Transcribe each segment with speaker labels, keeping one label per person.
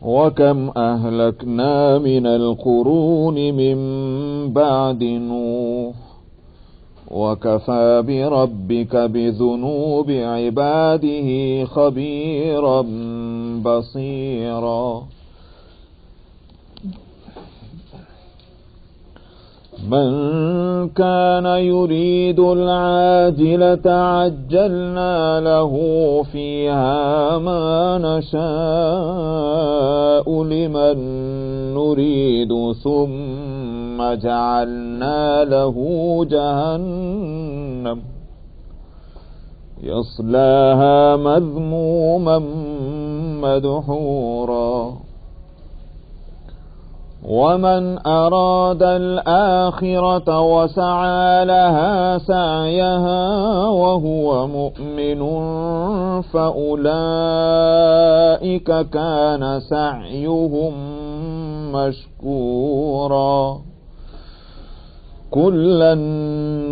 Speaker 1: وكم أهلكنا من القرون من بعد نوح وكفى بربك بذنوب عباده خبيرا بصيرا من كان يريد العاجلة عجلنا له فيها ما نشاء لمن نريد ثم جعلنا له جهنم يصلاها مذموما مدحورا ومن أراد الآخرة وسعى لها سعيها وهو مؤمن فأولئك كان سعيهم مشكورا كلا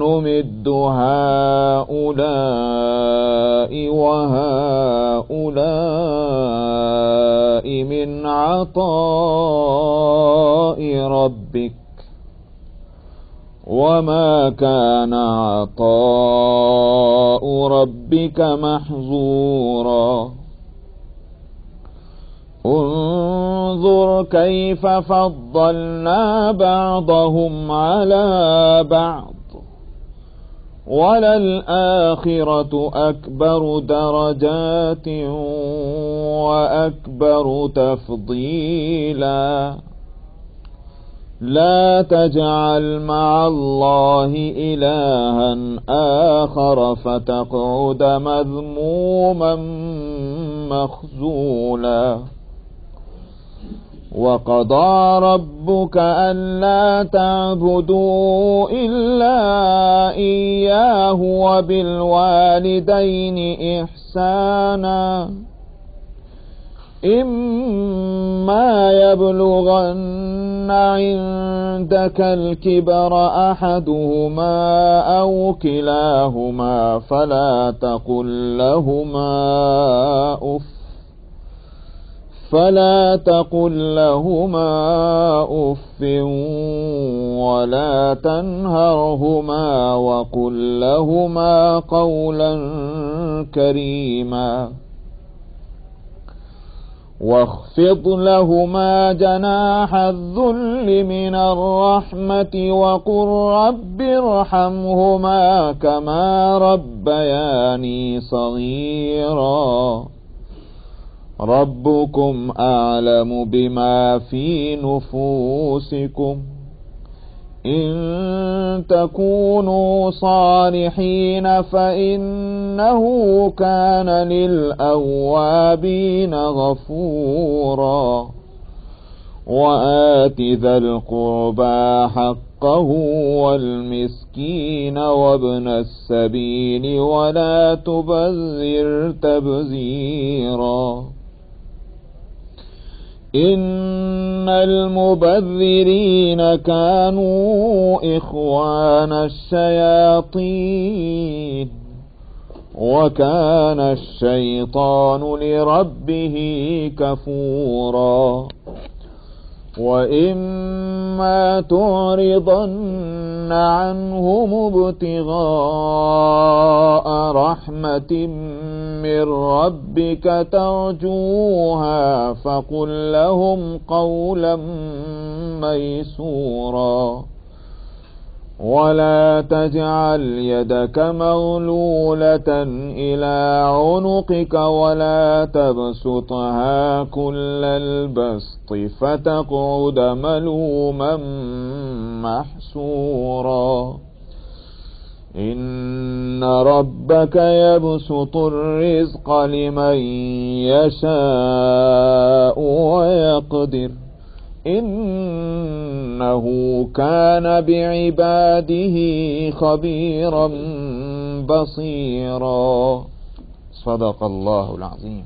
Speaker 1: نمد هؤلاء وهؤلاء من عطاء ربك وما كان عطاء ربك محظورا انظر كيف فضلنا بعضهم على بعض وللآخرة أكبر درجات وأكبر تفضيلا لا تجعل مع الله إلها آخر فتقعد مذموما مخذولا وقضى ربك ألا تعبدوا إلا إياه وبالوالدين إحسانا إما يبلغن عندك الكبر أحدهما أو كلاهما فلا تقل لهما أف ولا تنهرهما وقل لهما قولا كريما واخفض لهما جناح الذل من الرحمة وقل رب ارحمهما كما ربياني صغيرا ربكم أعلم بما في نفوسكم إن تكونوا صالحين فإنه كان للأوابين غفورا وآت ذا القربى حقه والمسكين وابن السبيل ولا تبذر تبذيرا إن المبذرين كانوا إخوان الشياطين وكان الشيطان لربه كفورا وإما تعرضن عنهم ابتغاء رحمة من ربك ترجوها فقل لهم قولا ميسورا ولا تجعل يدك مغلولة إلى عنقك ولا تبسطها كل البسط فتقعد ملوما محسورا إن ربك يبسط الرزق لمن يشاء ويقدر إنه كان بعباده خبيرا بصيرا صدق الله العظيم.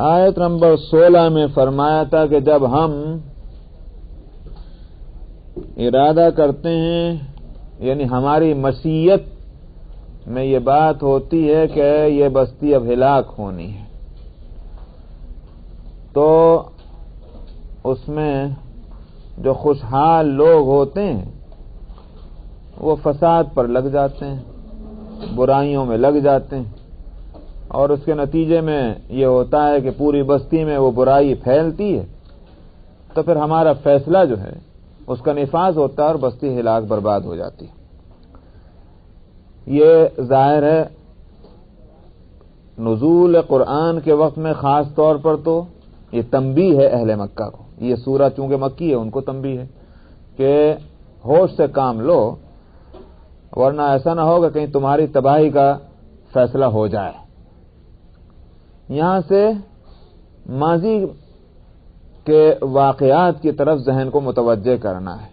Speaker 1: آیت نمبر 16 میں فرمایا تھا کہ جب ہم ارادہ کرتے ہیں، یعنی ہماری مشیت میں یہ بات ہوتی ہے کہ یہ بستی اب ہلاک ہونی ہے، تو اس میں جو خوشحال لوگ ہوتے ہیں وہ فساد پر لگ جاتے ہیں، برائیوں میں لگ جاتے ہیں، اور اس کے نتیجے میں یہ ہوتا ہے کہ پوری بستی میں وہ برائی پھیلتی ہے، تو پھر ہمارا فیصلہ جو ہے اس کا نفاذ ہوتا ہے اور بستی ہلاک برباد ہو جاتی ہے۔ یہ ظاہر ہے نزول قرآن کے وقت میں خاص طور پر تو یہ تنبیہ ہے اہل مکہ کو، یہ سورہ چونکہ مکی ہے ان کو تنبیہ ہے کہ ہوش سے کام لو، ورنہ ایسا نہ ہوگا کہیں تمہاری تباہی کا فیصلہ ہو جائے۔ یہاں سے ماضی کے واقعات کی طرف ذہن کو متوجہ کرنا ہے،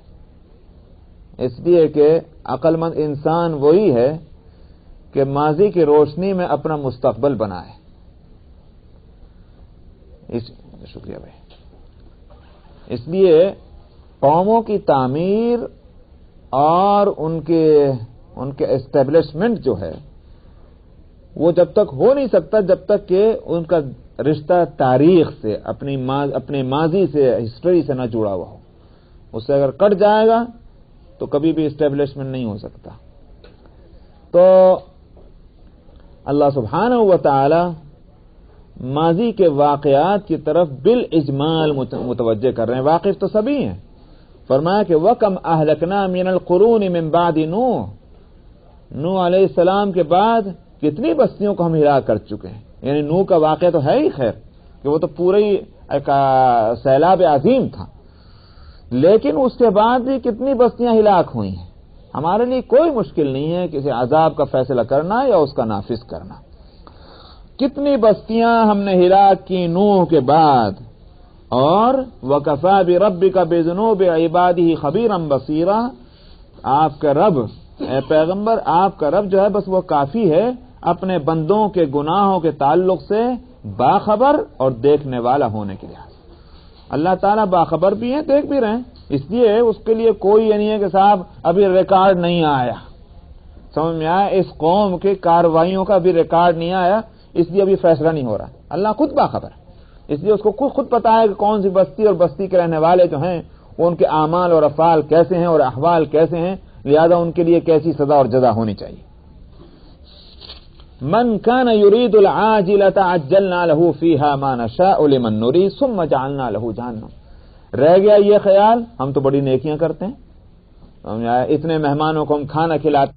Speaker 1: اس لیے کہ عقل مند انسان وہی ہے کہ ماضی کی روشنی میں اپنا مستقبل بنائے۔ شکریہ بھائی۔ اس لیے قوموں کی تعمیر اور ان کے اسٹیبلشمنٹ جو ہے وہ جب تک ہو نہیں سکتا جب تک کہ ان کا رشتہ تاریخ سے، اپنے ماضی سے، ہسٹری سے نہ جڑا ہوا ہو۔ اس سے اگر کٹ جائے گا تو کبھی بھی اسٹیبلشمنٹ نہیں ہو سکتا۔ تو اللہ سبحانہ و تعالی ماضی کے واقعات کی طرف بالاجمال متوجہ کر رہے ہیں، واقف تو سبھی ہیں۔ فرمایا کہ وَكَمْ أَهْلَكْنَا مِنَ الْقُرُونِ مِنْ بَعْدِ نوح علیہ السلام کے بعد کتنی بستیوں کو ہم ہلاک کر چکے ہیں۔ یعنی نوح کا واقعہ تو ہے ہی خیر کہ وہ تو پورا ہی ایک سیلاب عظیم تھا، لیکن اس کے بعد بھی کتنی بستیاں ہلاک ہوئی ہیں۔ ہمارے لیے کوئی مشکل نہیں ہے کسی عذاب کا فیصلہ کرنا یا اس کا نافذ کرنا۔ کتنی بستیاں ہم نے ہلاک کی نوح کے بعد، اور وَكَفَى بِرَبِّكَ بِذُنُوبِ عِبَادِهِ خَبِيرًا بَصِيرًا، آپ کا رب، اے پیغمبر، آپ کا رب جو ہے بس وہ کافی ہے اپنے بندوں کے گناہوں کے تعلق سے باخبر اور دیکھنے والا ہونے کے لحاظ۔ اللہ تعالیٰ باخبر بھی ہیں، دیکھ بھی رہے ہیں، اس لیے اس کے لیے کوئی یہ نہیں ہے کہ صاحب ابھی ریکارڈ نہیں آیا، سمجھ میں آیا، اس قوم کی کارروائیوں کا ابھی ریکارڈ نہیں آیا اس لیے ابھی فیصلہ نہیں ہو رہا۔ اللہ خود باخبر ہے، اس لیے اس کو خود پتا ہے کہ کون سی بستی اور بستی کے رہنے والے جو ہیں وہ ان کے اعمال اور افعال کیسے ہیں اور احوال کیسے ہیں، لہذا ان کے لیے کیسی سزا اور جزا ہونی چاہیے۔ من كان يريد العاجلة عجلنا له فيها ما نشاء لمن نريد ثم جعلنا له جهنم۔ رہ گیا یہ خیال، ہم تو بڑی نیکیاں کرتے ہیں، اتنے مہمانوں کو ہم کھانا کھلاتے